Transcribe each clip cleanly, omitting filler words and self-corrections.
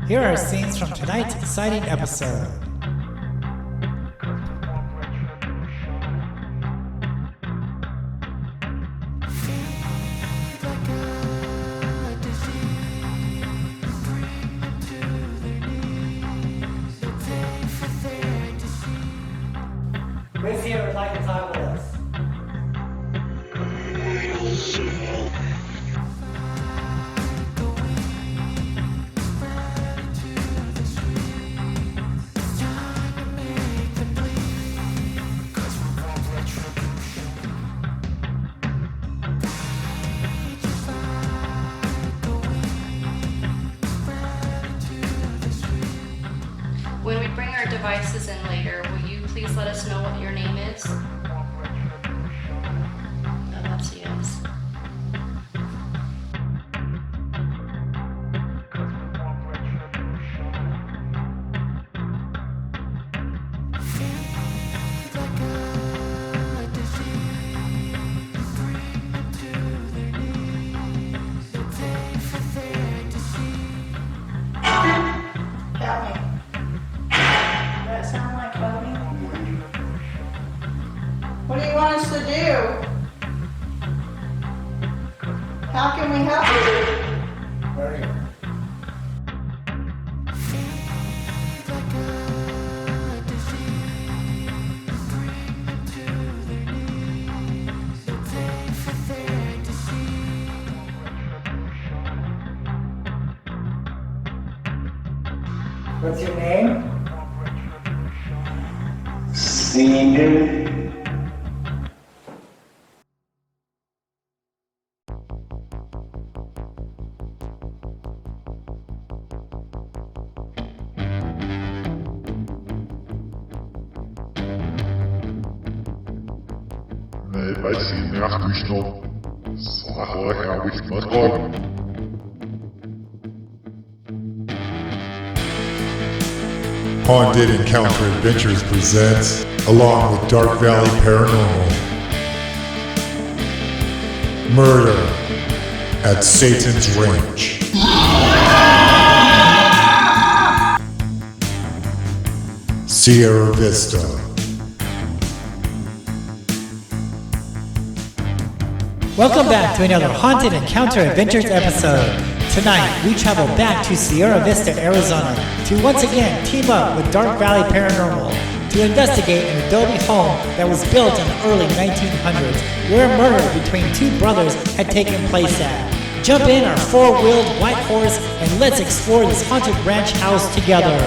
Here are scenes from tonight's exciting episode. Who's here would like to talk with us? When we bring our devices in later, will you please let us know what your name is? Oh, that's a yes. Help me. Does that sound like helping? What do you want us to do? How can we help you? What's your name? Singing. Vai sim, né, Arquisto? Só realmente mais logo. Haunted Encounter Adventures presents, along with Dark Valley Paranormal, Murder at Satan's Ranch. Sierra Vista. Welcome back to another Haunted Encounter Adventures episode. Tonight, we travel back to Sierra Vista, Arizona to once again team up with Dark Valley Paranormal to investigate an adobe home that was built in the early 1900s where a murder between two brothers had taken place at. Jump in our four-wheeled white horse and let's explore this haunted ranch house together.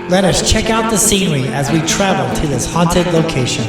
Let us check out the scenery as we travel to this haunted location.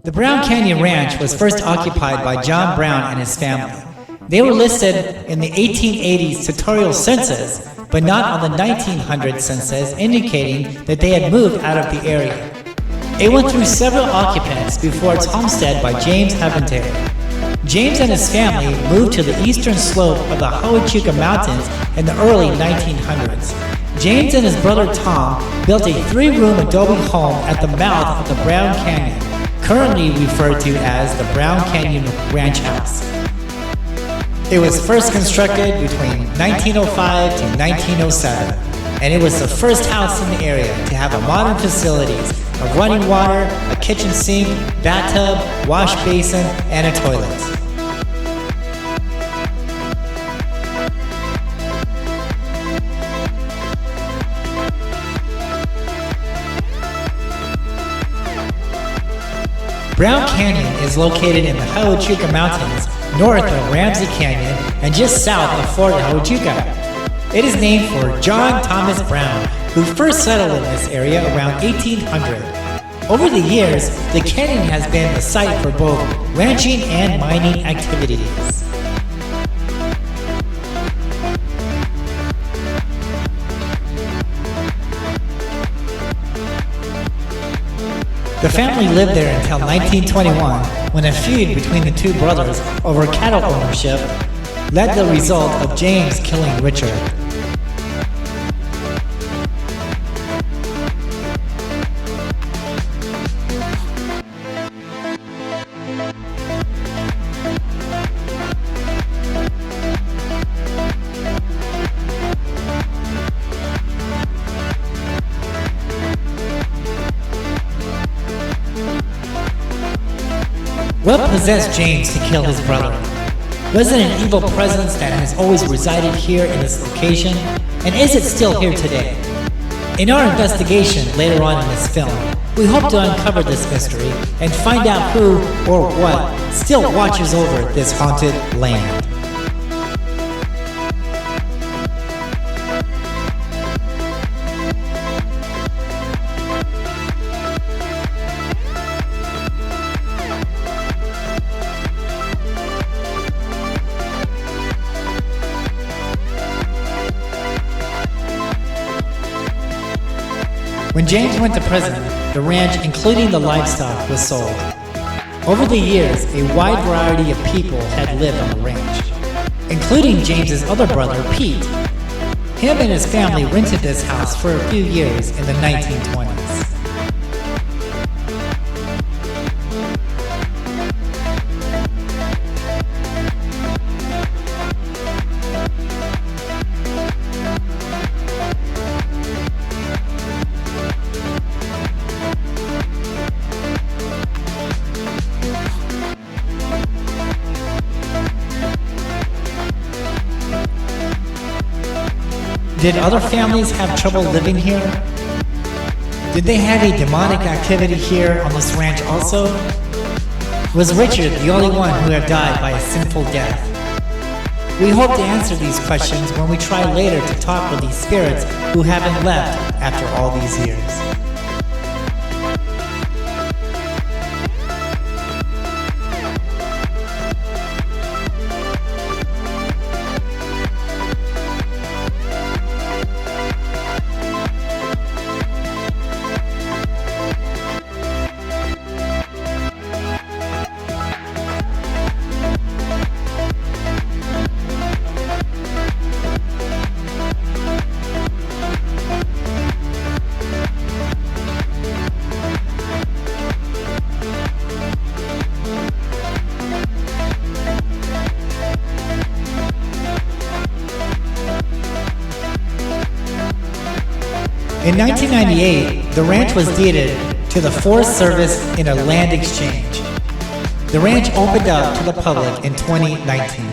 The Brown Canyon Ranch was first occupied by John Brown and his family. They were listed in the 1880s tutorial census, but not on the 1900 census, indicating that they had moved out of the area. It went through several occupants before its homestead by James Haventair. James and his family moved to the eastern slope of the Huachuca Mountains in the early 1900s. James and his brother Tom built a three-room adobe home at the mouth of the Brown Canyon, currently referred to as the Brown Canyon Ranch House. It was first constructed between 1905 to 1907, and it was the first house in the area to have a modern facilities of running water, a kitchen sink, bathtub, wash basin, and a toilet. Brown Canyon is located in the Huachuca Mountains, north of Ramsey Canyon and just south of Fort Huachuca. It is named for John Thomas Brown, who first settled in this area around 1800. Over the years, the canyon has been a site for both ranching and mining activities. The family lived there until 1921, when a feud between the two brothers over cattle ownership led to the result of James killing Richard. What possessed James to kill his brother? Was it an evil presence that has always resided here in this location? And is it still here today? In our investigation later on in this film, we hope to uncover this mystery and find out who or what still watches over this haunted land. When James went to prison, the ranch, including the livestock, was sold. Over the years, a wide variety of people had lived on the ranch, including James's other brother, Pete. Him and his family rented this house for a few years in the 1920s. Did other families have trouble living here? Did they have a demonic activity here on this ranch also? Was Richard the only one who had died by a sinful death? We hope to answer these questions when we try later to talk with these spirits who haven't left after all these years. In 1998, the ranch was deeded to the Forest Service in a land exchange. The ranch opened up to the public in 2019.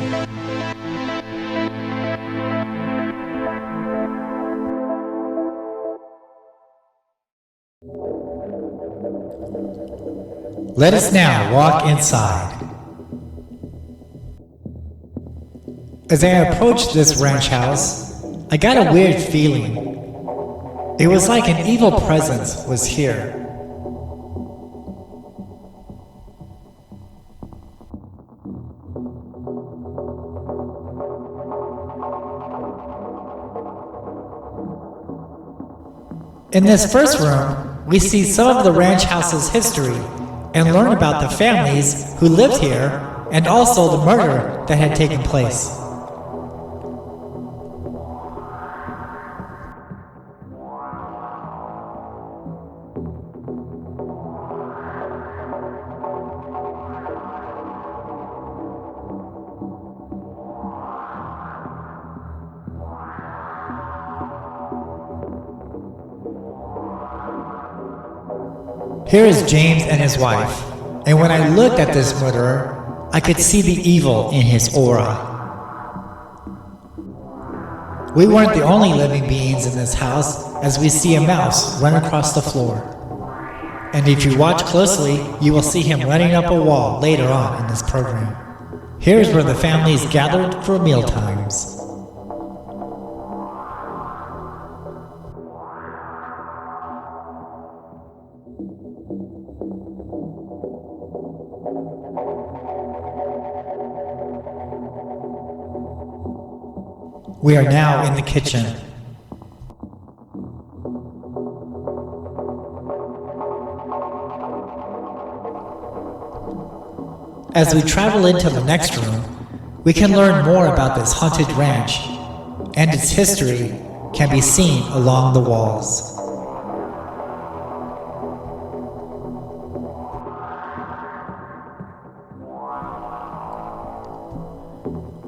Let us now walk inside. As I approached this ranch house, I got a weird feeling. It was like an evil presence was here. In this first room, we see some of the ranch house's history and learn about the families who lived here and also the murder that had taken place. Here is James and his wife, and when I looked at this murderer, I could see the evil in his aura. We weren't the only living beings in this house, as we see a mouse run across the floor. And if you watch closely, you will see him running up a wall later on in this program. Here's where the families gathered for meal times. We are now in the kitchen. As we travel into the next room, we can learn more about this haunted ranch, and its history can be seen along the walls.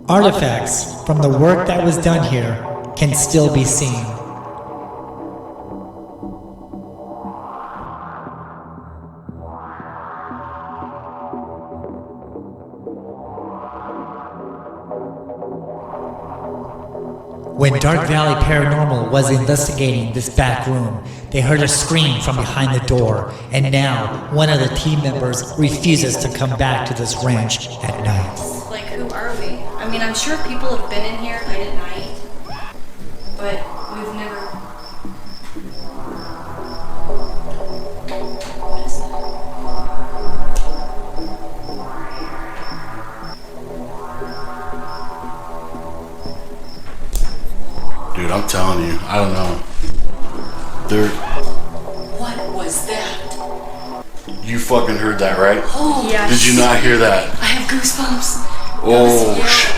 Artifacts from the work that was done here can still be seen. When Dark Valley Paranormal was investigating this back room, they heard a scream from behind the door, and now one of the team members refuses to come back to this ranch at night. Like, who are we? I mean, I'm sure people have been in here late at night, but we've never... What is that? Dude, I'm telling you, I don't know. What was that? You fucking heard that, right? Oh, Yes. Did you not hear that? I have goosebumps. Oh, shit.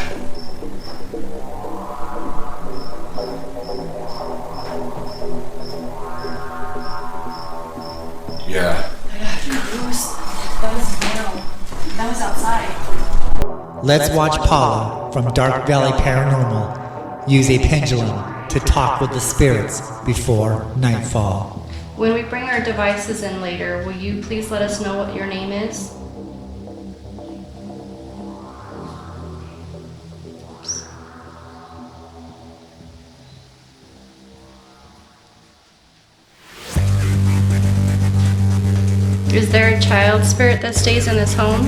Yeah. I got goose. That was now. That was outside. Let's watch Paula from Dark Valley Paranormal use a pendulum to talk with the spirits before nightfall. When we bring our devices in later, will you please let us know what your name is? Is there a child spirit that stays in this home?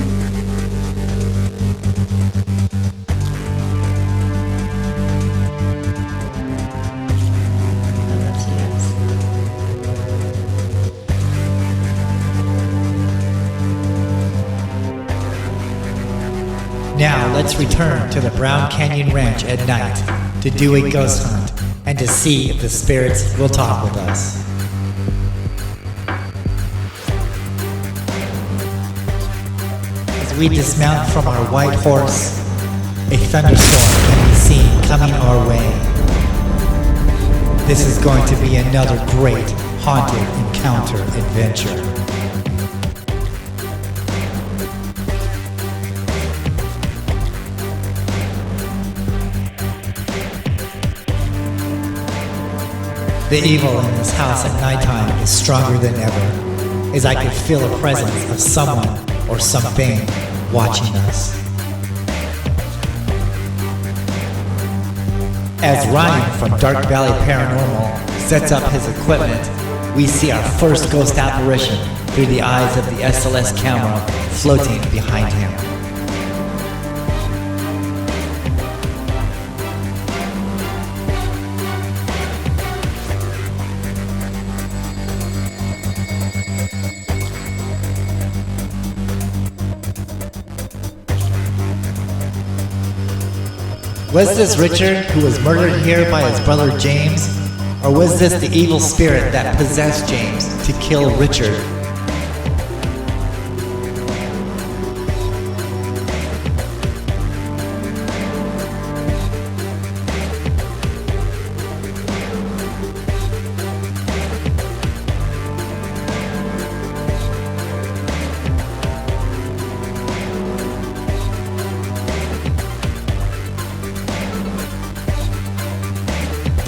That's a yes. Now let's return to the Brown Canyon Ranch at night to do a ghost hunt and to see if the spirits will talk with us. As we dismount from our white horse, a thunderstorm can be seen coming our way. This is going to be another great haunted encounter adventure. The evil in this house at nighttime is stronger than ever, as I could feel a presence of someone or something watching us. As Ryan from Dark Valley Paranormal sets up his equipment, we see our first ghost apparition through the eyes of the SLS camera floating behind him. Was this Richard who was murdered here by his brother James? Or was this the evil spirit that possessed James to kill Richard?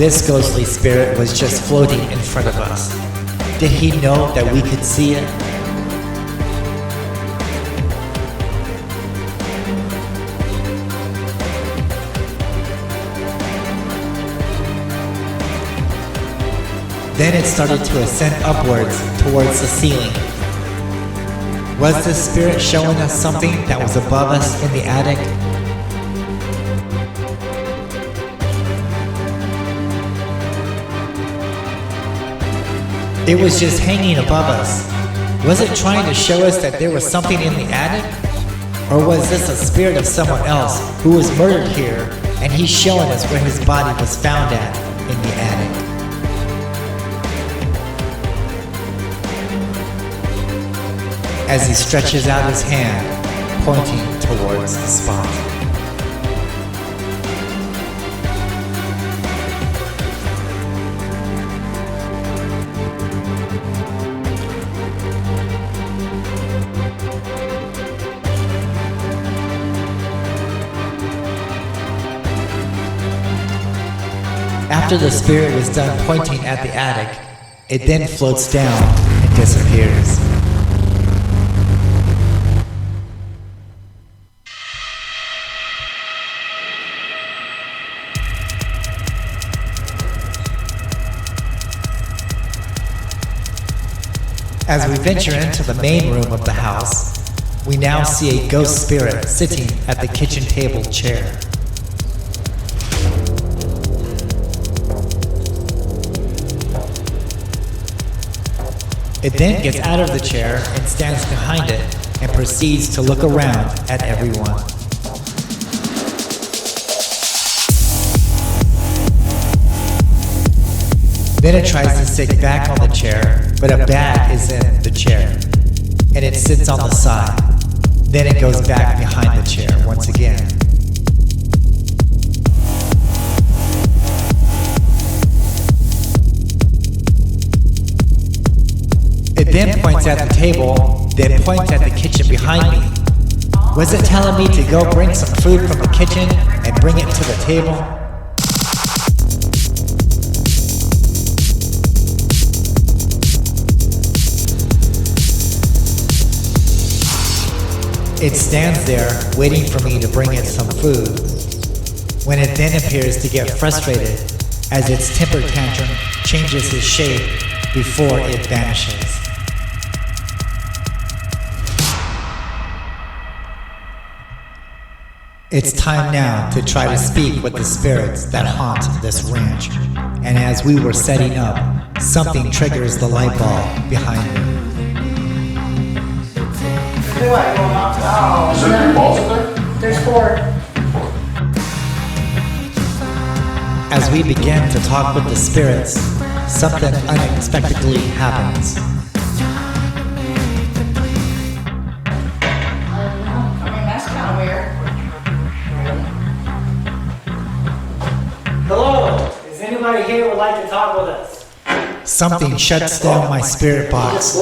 This ghostly spirit was just floating in front of us. Did he know that we could see it? Then it started to ascend upwards towards the ceiling, Was this spirit showing us something that was above us in the attic? It was just hanging above us. Was it trying to show us that there was something in the attic? Or was this a spirit of someone else who was murdered here and he's showing us where his body was found at in the attic? As he stretches out his hand, pointing towards the spot. After the spirit was done pointing at the attic, it then floats down and disappears. As we venture into the main room of the house, we now see a ghost spirit sitting at the kitchen table chair. It then gets out of the chair and stands behind it and proceeds to look around at everyone. Then it tries to sit back on the chair, but a bag is in the chair, and it sits on the side. Then it goes back behind the chair once again. It then points at the table, then points at the kitchen behind me. Was it telling me to go bring some food from the kitchen and bring it to the table? It stands there, waiting for me to bring it some food, when it then appears to get frustrated as its temper tantrum changes its shape before it vanishes. It's time now to try to speak with the spirits that haunt this ranch, and as we were setting up, something triggers the light bulb behind me. Oh, Is there any balls in there? there's 4. As we begin to talk with the spirits, something unexpectedly happens. I mean, that's kind of weird. Hello, is anybody here who would like to talk with us? Something shuts down my spirit box.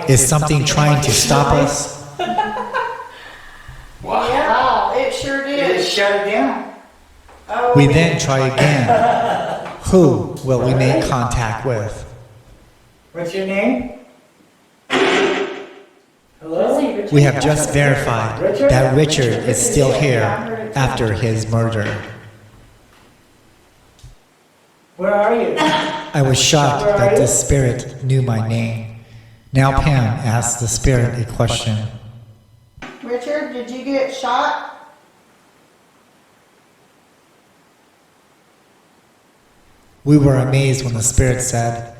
Is something trying to stop us? Yeah, it sure did. Just shut it down. Oh, We then try again. Who will we make contact with? What's your name? Hello? We have just verified that Richard is still here after his murder. Where are you? I was shocked that this spirit knew my name. Now Pam asks the spirit a question. Richard, did you get shot? We were amazed when the spirit said,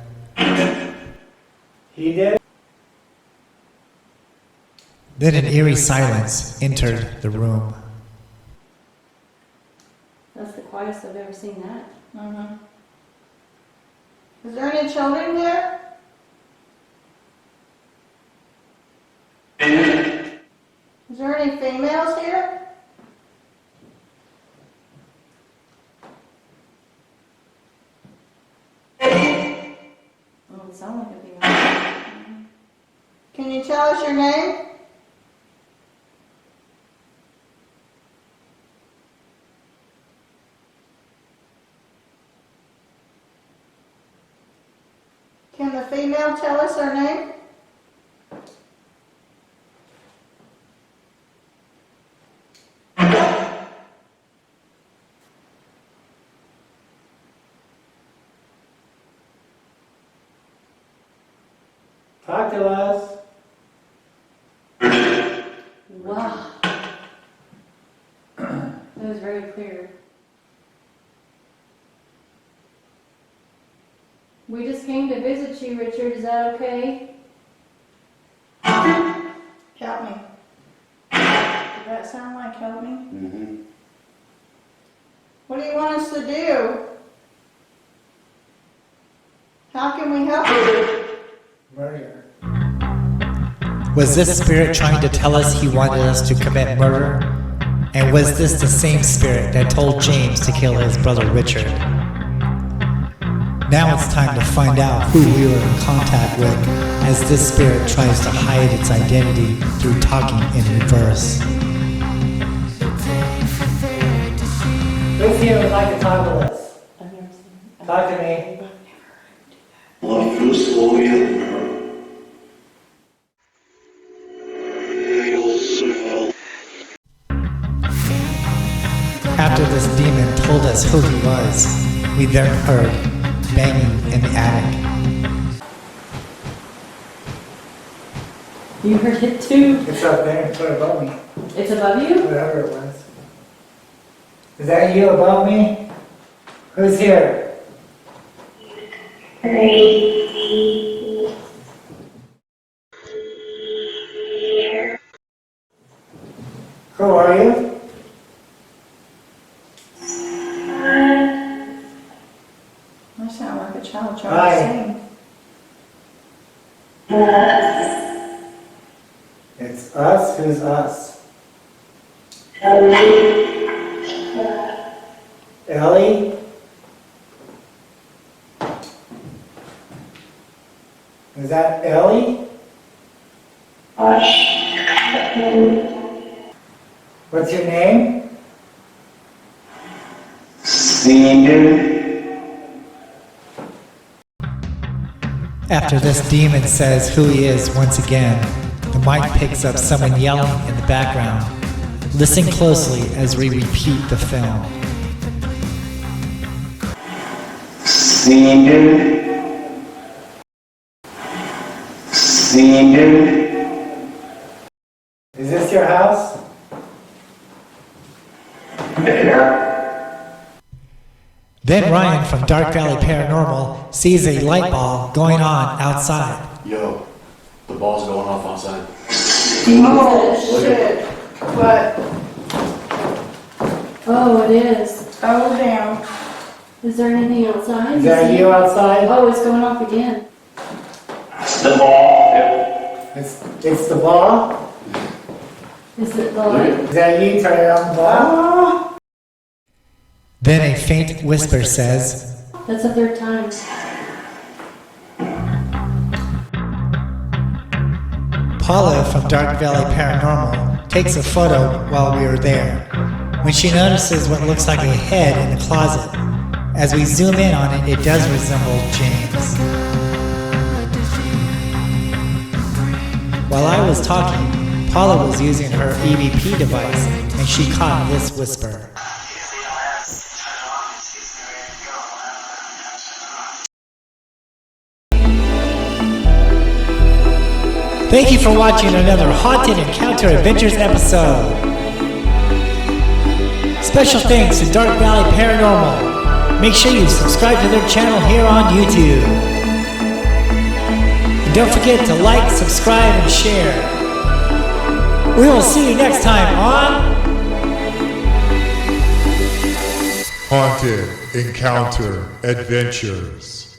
He did? then an eerie silence entered the room. That's the quietest I've ever seen that. Mm-hmm. Is there any children there? Is there any females here? Oh, it sounds like a female. Can you tell us your name? Can the female tell us her name? Talk to us. very clear. We just came to visit you, Richard. Is that okay? Help me. Did that sound like help me? Mm-hmm. What do you want us to do? How can we help you? Murder. Was this spirit trying to tell us he wanted us to commit murder? And was this the same spirit that told James to kill his brother Richard? Now it's time to find out who we were in contact with as this spirit tries to hide its identity through talking in reverse. Who's here would like to talk with us? I've never seen it. Talk to me. Well, first of all, After this demon told us who he was, we then heard banging in the attic. You heard it too? It's up there, it's right above me. It's above you? Whatever it was. Is that you above me? Who's here? Who are you? I sound like a child Hi. trying to sing. It's us. Who's us? Ellie? Is that Ellie? What's your name? Senior. After this demon says who he is once again, the mic picks up someone yelling in the background. Listen closely as we repeat the film. Senior. Senior. Is this your house? Then Ryan from Dark Valley Paranormal sees a light ball going on outside. Yo, the ball's going off outside. Oh, shit. What? Oh, it is. Oh, damn. Is there anything outside? Is that you outside? Oh, it's going off again. The ball. It's the ball? Is it the light? Is that you turning on the ball? Then a faint whisper says, That's the third time. Paula from Dark Valley Paranormal takes a photo while we are there, when she notices what looks like a head in the closet. As we zoom in on it, it does resemble James. While I was talking, Paula was using her EVP device, and she caught this whisper. Thank you for watching another Haunted Encounter Adventures episode. Special thanks to Dark Valley Paranormal. Make sure you subscribe to their channel here on YouTube. And don't forget to like, subscribe, and share. We will see you next time on Haunted Encounter Adventures.